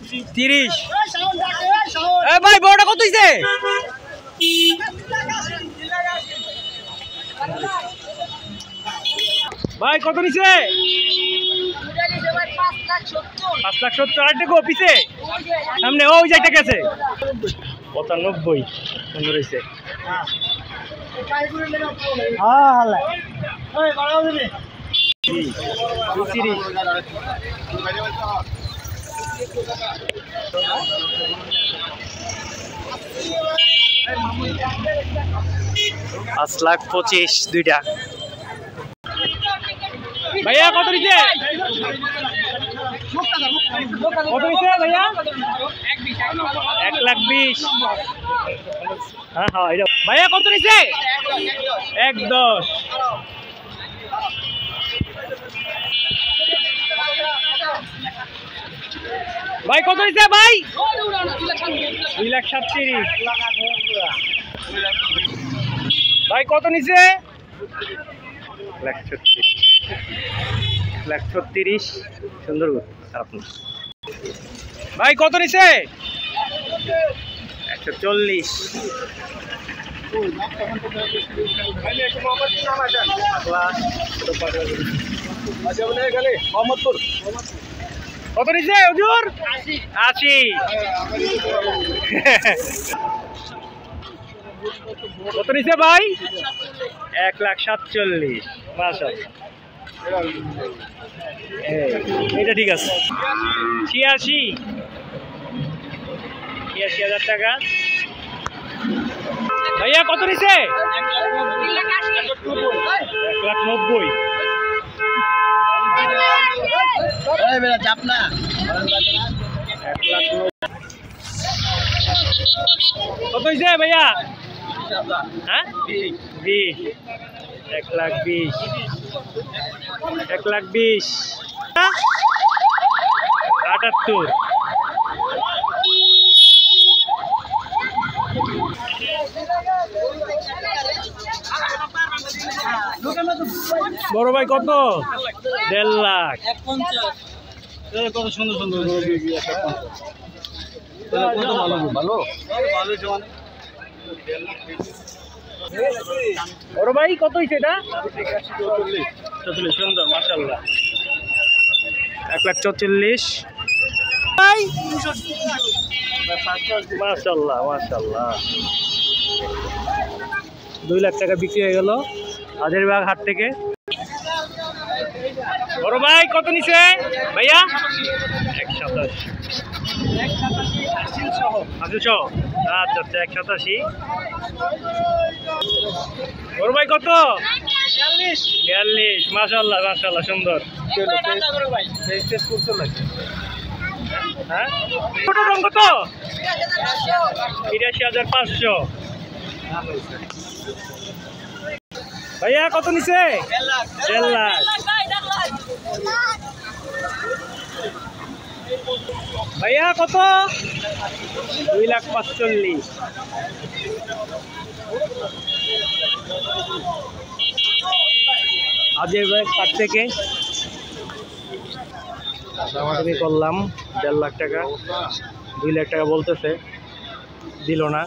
30। ভাই বড়টা কত হইছে? ভাই কত নিছে? 5,70,000। আরেকটা গো পিছে সামনে ওই যে একটা গেছে 95। সুন্দর হয়েছে। পাঁচ লাখ 25 দুইটা। ভাইয়া কত নিচ্ছে? কত নিচ্ছে ভাইয়া? 1,20,000। হ্যাঁ হ্যাঁ এটা ভাইয়া কত নিচ্ছে? 1,10,000। ভাই কত নিচ্ছে ভাই? 2,37,000। ভাই কত নিচ্ছে? 1,36,000। সুন্দর খারাপ না। ভাই কত নিচ্ছে? 140। কত নিচ্ছে হুজুর? 80। কত নিচ্ছে ভাই? 1,47,000। মাশাআল্লাহ এটা ঠিক আছে। 86,000 টাকা। ভাইয়া কত নিচ্ছে? 1,90,000। কত হয়েছে ভাইয়া? হ্যাঁ 20। 1,20,000। 1,20,000। 78। বড় ভাই কত? 1.5 লাখ। কত সুন্দর সুন্দর ভালো। বড় ভাই কত হয়েছে এটা? 44। সুন্দর মাশাআল্লাহ। 1,44,000 ভাই। মাশাআল্লাহ মাশাআল্লাহ। 2 লাখ টাকা বিক্রি হয়ে গেল হাজারীবাগ হাট থেকে। বড় ভাই কত নিছে ভাইয়া? 1,87,000। আচ্ছা 1,87,000। বড় ভাই কত? 42। মাশাআল্লাহ মাশাআল্লাহ সুন্দর। হ্যাঁ ছোট রং কত? 83,500। ভাইয়া কত নিছে? 1.5 লাখ। ভাইয়া কত? 2,45,000। হাজারীবাগ হাট থেকে করলাম 1.5 লাখ টাকা। 2 লাখ টাকা বলতেছে, দিল না।